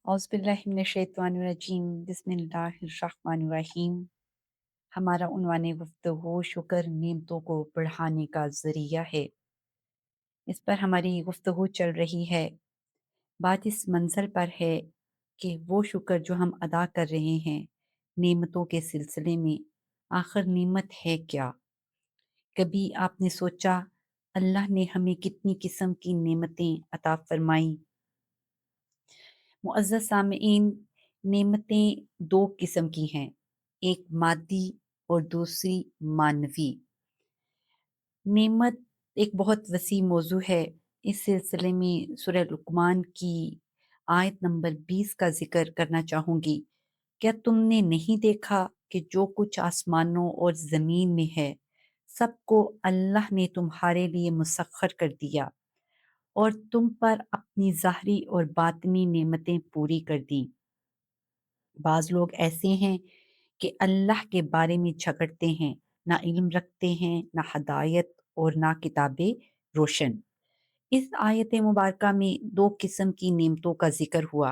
औज़ुबिल्लाहिमिनश्शैतानिर्रजीम बिस्मिल्लाहिर्रहमानिर्रहीम। हमारा उन्वान गुफ्तगू शुक्र नेमतों को बढ़ाने का ज़रिया है। इस पर हमारी गुफ्तगू चल रही है। बात इस मंज़र पर है कि वो शुक्र जो हम अदा कर रहे हैं नेमतों के सिलसिले में, आखिर नेमत है क्या? कभी आपने सोचा अल्लाह ने हमें कितनी किस्म की नेमतें अता फरमाई? मुअज़्ज़ज़ सामईन, नेमतें दो किस्म की हैं, एक मादी और दूसरी मानवी। नेमत एक बहुत वसी मौजू है। इस सिलसिले में सूरह लुक़मान की आयत नंबर 20 का जिक्र करना चाहूँगी। क्या तुमने नहीं देखा कि जो कुछ आसमानों और ज़मीन में है, सबको अल्लाह ने तुम्हारे लिए मुसख्खर कर दिया और तुम पर अपनी ज़ाहरी और बातिनी नेमतें पूरी कर दी। बाज़ लोग ऐसे हैं कि अल्लाह के बारे में झगड़ते हैं, ना इल्म रखते हैं, ना हदायत और ना किताबे रोशन। इस आयत मुबारका में दो किस्म की नेमतों का जिक्र हुआ।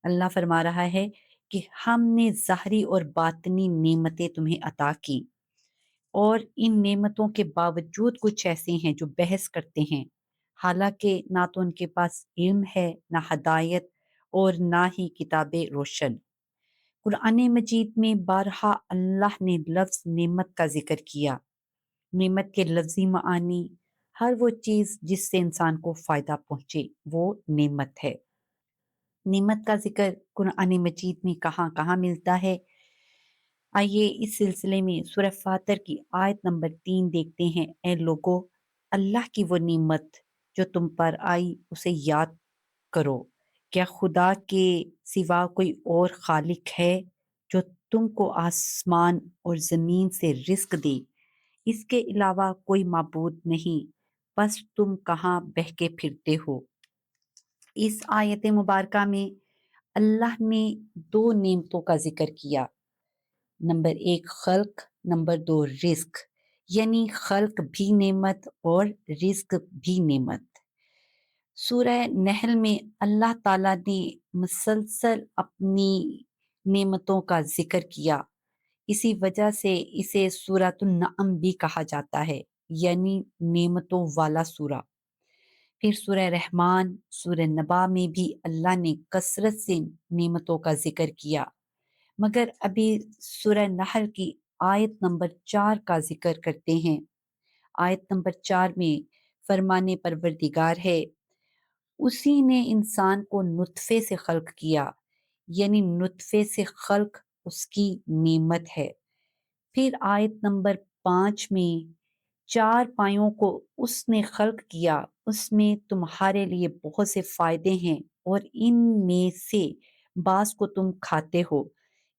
अल्लाह फरमा रहा है कि हमने ज़ाहरी और बातिनी नेमतें तुम्हें अता की, और इन नेमतों के बावजूद कुछ ऐसे हैं जो बहस करते हैं, हालांकि ना तो उनके पास इल्म है, ना हदायत और ना ही किताबे रोशन। कुरान मजीद में बारहा अल्लाह ने लफ्ज़ नेमत का जिक्र किया। नेमत के लफ्ज़ी मानी, हर वो चीज़ जिससे इंसान को फ़ायदा पहुँचे वो नेमत है। नेमत का जिक्र कुरान मजीद में कहाँ कहाँ मिलता है, आइए इस सिलसिले में सूरह फातिर की आयत नंबर 3 देखते हैं। ए लोगो, अल्लाह की वो नेमत जो तुम पर आई उसे याद करो। क्या खुदा के सिवा कोई और खालिक है जो तुमको आसमान और ज़मीन से रिज़्क दे? इसके अलावा कोई माबूद नहीं, बस तुम कहाँ बहके फिरते हो। इस आयत मुबारका में अल्लाह ने दो नेमतों का जिक्र किया। नंबर एक खल्क, नंबर दो रिज़्क, यानी खल्क भी नेमत और रिज़्क भी नेमत। सूरह नहल में अल्लाह ताला ने मुसलसल अपनी नेमतों का जिक्र किया। इसी वजह से इसे सूरतुन नअम भी कहा जाता है, यानी नेमतों वाला सूरा। फिर सूरह रहमान, सूरह नबा में भी अल्लाह ने कसरत से नेमतों का जिक्र किया। मगर अभी सूरह नहल की आयत नंबर 4 का जिक्र करते हैं। आयत नंबर 4 में फरमाने परवरदिगार है, उसी ने इंसान को नुत्फे से खल्क किया, यानी नुत्फे से खल्क उसकी नेमत है। फिर आयत नंबर 5 में चार पायों को उसने खल्क किया, उसमें तुम्हारे लिए बहुत से फायदे हैं और इनमें से बास को तुम खाते हो,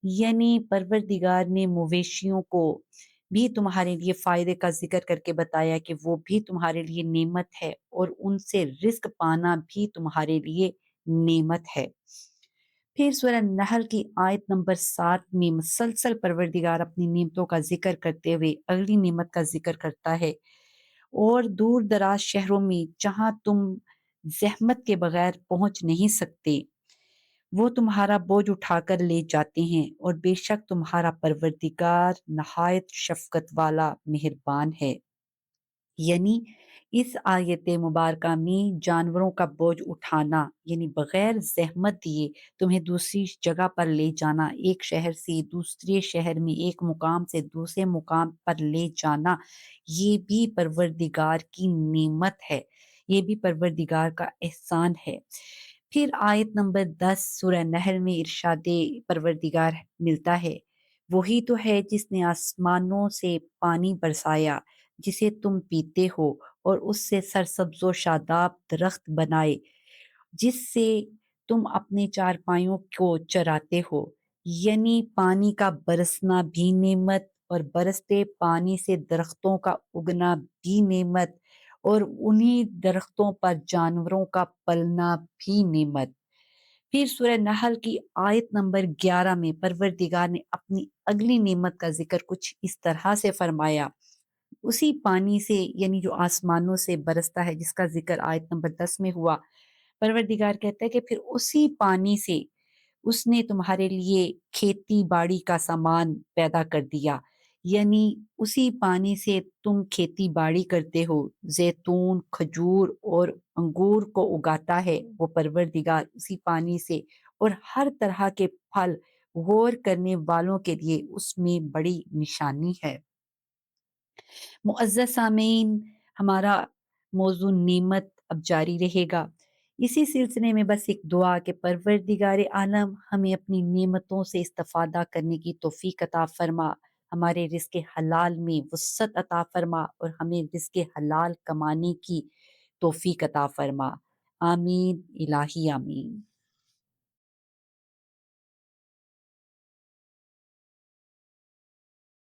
यानी परवरदिगार ने मवेशियों को भी तुम्हारे लिए फायदे का जिक्र करके बताया कि वो भी तुम्हारे लिए नेमत है और उनसे रिस्क पाना भी तुम्हारे लिए नेमत है। फिर सूरह नहल की आयत नंबर 7 में मुसलसल परवरदिगार अपनी नेमतों का जिक्र करते हुए अगली नेमत का जिक्र करता है, और दूर दराज शहरों में जहां तुम जहमत के बगैर पहुंच नहीं सकते, वो तुम्हारा बोझ उठाकर ले जाते हैं, और बेशक तुम्हारा परवरदिगार नहायत शफकत वाला मेहरबान है। यानी इस आयत मुबारका में जानवरों का बोझ उठाना, यानी बगैर जहमत दिए तुम्हें दूसरी जगह पर ले जाना, एक शहर से दूसरे शहर में, एक मुकाम से दूसरे मुकाम पर ले जाना, ये भी परवरदिगार की नेमत है, ये भी परवरदिगार का एहसान है। फिर आयत नंबर 10 सूरह नहल में इरशादे परवरदिगार मिलता है, वही तो है जिसने आसमानों से पानी बरसाया जिसे तुम पीते हो, और उससे सरसब्ज़ो शादाब दरख्त बनाए जिससे तुम अपने चारपाइयों को चराते हो। यानी पानी का बरसना भी नेमत, और बरसते पानी से दरख्तों का उगना भी नेमत, और उन्हीं दरख्तों पर जानवरों का पलना भी नेमत। फिर सूरह नहल की आयत नंबर 11 में परवरदिगार ने अपनी अगली नेमत का जिक्र कुछ इस तरह से फरमाया। उसी पानी से, यानी जो आसमानों से बरसता है, जिसका जिक्र आयत नंबर 10 में हुआ, परवरदिगार कहता है कि फिर उसी पानी से اس نے تمہارے لیے کھیتی باڑی کا سامان پیدا کر دیا، یعنی اسی پانی سے تم کھیتی باڑی کرتے ہو، زیتون، کھجور اور انگور کو اگاتا ہے وہ پروردگار اسی پانی سے، اور ہر طرح کے پھل غور کرنے والوں کے لیے اس میں بڑی نشانی ہے۔ معزز سامعین، ہمارا موضوع نعمت اب جاری رہے گا۔ اسی سلسلے میں بس ایک دعا کہ پروردگار عالم ہمیں اپنی نعمتوں سے استفادہ کرنے کی توفیق عطا فرما، ہمارے رزق حلال میں وسعت عطا فرما اور ہمیں رزق حلال کمانے کی توفیق عطا فرما۔ آمین الہی آمین۔